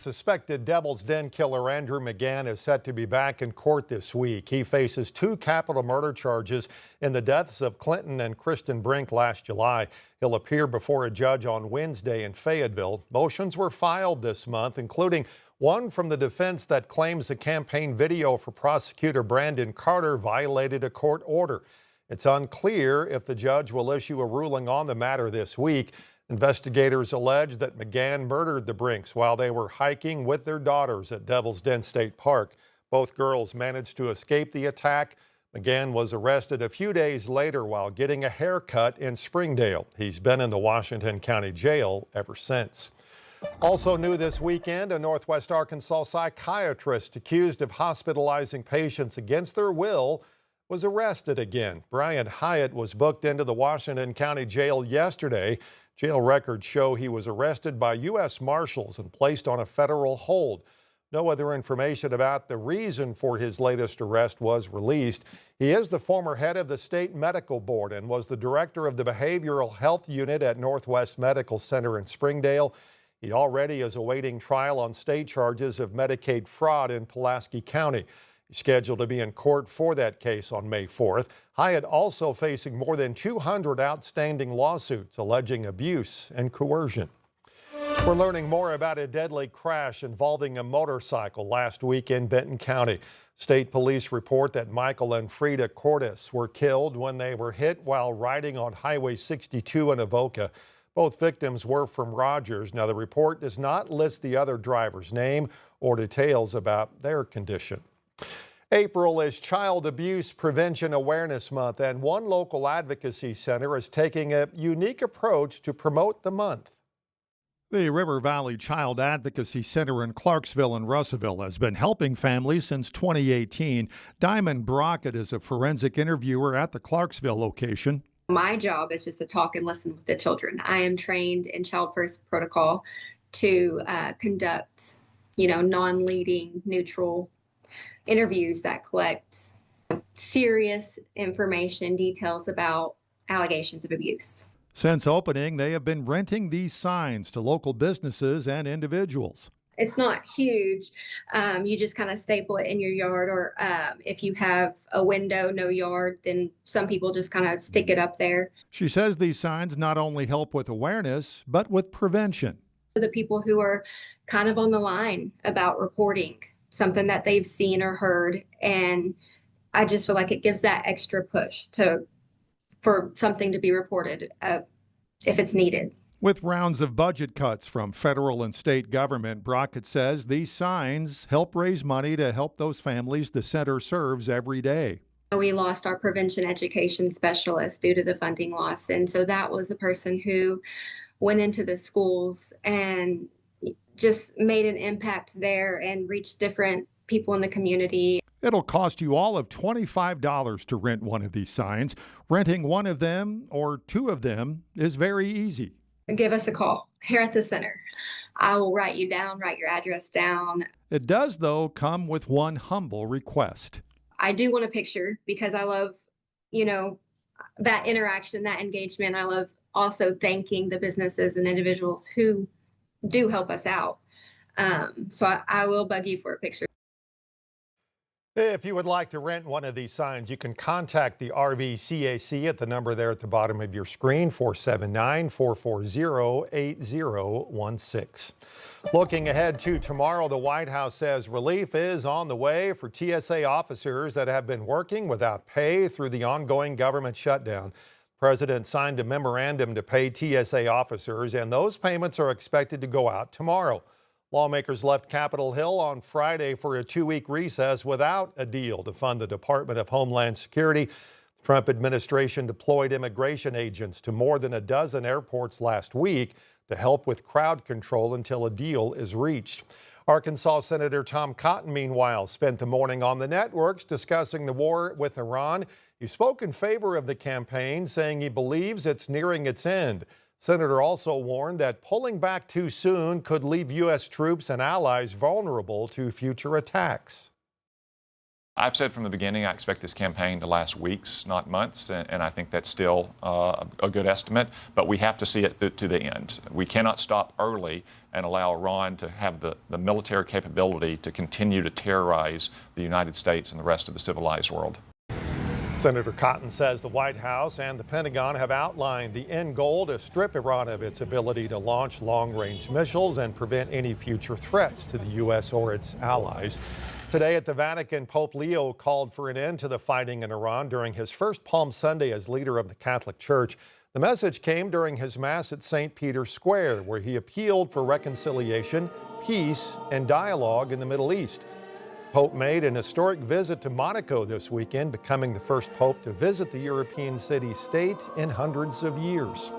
Suspected Devil's Den killer Andrew McGann is set to be back in court this week. He faces 2 capital murder charges in the deaths of Clinton and Kristen Brink last July. He'll appear before a judge on Wednesday in Fayetteville. Motions were filed this month, including one from the defense that claims a campaign video for prosecutor Brandon Carter violated a court order. It's unclear if the judge will issue a ruling on the matter this week. Investigators allege that McGann murdered the Brinks while they were hiking with their daughters at Devil's Den State Park. Both girls managed to escape the attack. McGann was arrested a few days later while getting a haircut in Springdale. He's been in the Washington County Jail ever since. Also new this weekend, a Northwest Arkansas psychiatrist accused of hospitalizing patients against their will was arrested again. Brian Hyatt was booked into the Washington County Jail yesterday. Jail records show he was arrested by U.S. Marshals and placed on a federal hold. No other information about the reason for his latest arrest was released. He is the former head of the state medical board and was the director of the behavioral health unit at Northwest Medical Center in Springdale. He already is awaiting trial on state charges of Medicaid fraud in Pulaski County. He's scheduled to be in court for that case on May 4th. Hyatt also facing more than 200 outstanding lawsuits alleging abuse and coercion. We're learning more about a deadly crash involving a motorcycle last week in Benton County. State police report that Michael and Frida Cordes were killed when they were hit while riding on Highway 62 in Avoca. Both victims were from Rogers. Now, the report does not list the other driver's name or details about their condition. April is Child Abuse Prevention Awareness Month, and one local advocacy center is taking a unique approach to promote the month. The River Valley Child Advocacy Center in Clarksville and Russellville has been helping families since 2018. Diamond Brockett is a forensic interviewer at the Clarksville location. My job is just to talk and listen with the children. I am trained in Child First protocol to conduct, non-leading, neutral interviews that collect serious information, details about allegations of abuse. Since opening, they have been renting these signs to local businesses and individuals. It's not huge. You just kind of staple it in your yard, or if you have a window, no yard, then some people just kind of stick it up there. She says these signs not only help with awareness, but with prevention. The people who are kind of on the line about reporting something that they've seen or heard, and I just feel like it gives that extra push for something to be reported if it's needed. With rounds of budget cuts from federal and state government, Brockett says these signs help raise money to help those families the center serves every day. We lost our prevention education specialist due to the funding loss, and so that was the person who went into the schools and just made an impact there and reached different people in the community. It'll cost you all of $25 to rent one of these signs. Renting one of them or 2 of them is very easy. Give us a call here at the center. I will write your address down. It does, though, come with one humble request. I do want a picture because I love, that interaction, that engagement. I love also thanking the businesses and individuals who do help us out. So I will bug you for a picture. If you would like to rent one of these signs, you can contact the RVCAC at the number there at the bottom of your screen, 479-440-8016. Looking ahead to tomorrow, the White House says relief is on the way for TSA officers that have been working without pay through the ongoing government shutdown. The President signed a memorandum to pay TSA officers, and those payments are expected to go out tomorrow. Lawmakers left Capitol Hill on Friday for a 2-week recess without a deal to fund the Department of Homeland Security. The Trump administration deployed immigration agents to more than a dozen airports last week to help with crowd control until a deal is reached. Arkansas Senator Tom Cotton, meanwhile, spent the morning on the networks discussing the war with Iran. He spoke in favor of the campaign, saying he believes it's nearing its end. Senator also warned that pulling back too soon could leave U.S. troops and allies vulnerable to future attacks. I've said from the beginning I expect this campaign to last weeks, not months, and I think that's still a good estimate, but we have to see it to the end. We cannot stop early and allow Iran to have the military capability to continue to terrorize the United States and the rest of the civilized world. Senator Cotton says the White House and the Pentagon have outlined the end goal to strip Iran of its ability to launch long-range missiles and prevent any future threats to the U.S. or its allies. Today at the Vatican, Pope Leo called for an end to the fighting in Iran during his first Palm Sunday as leader of the Catholic Church. The message came during his Mass at St. Peter's Square, where he appealed for reconciliation, peace, and dialogue in the Middle East. Pope made an historic visit to Monaco this weekend, becoming the first pope to visit the European city-state in hundreds of years.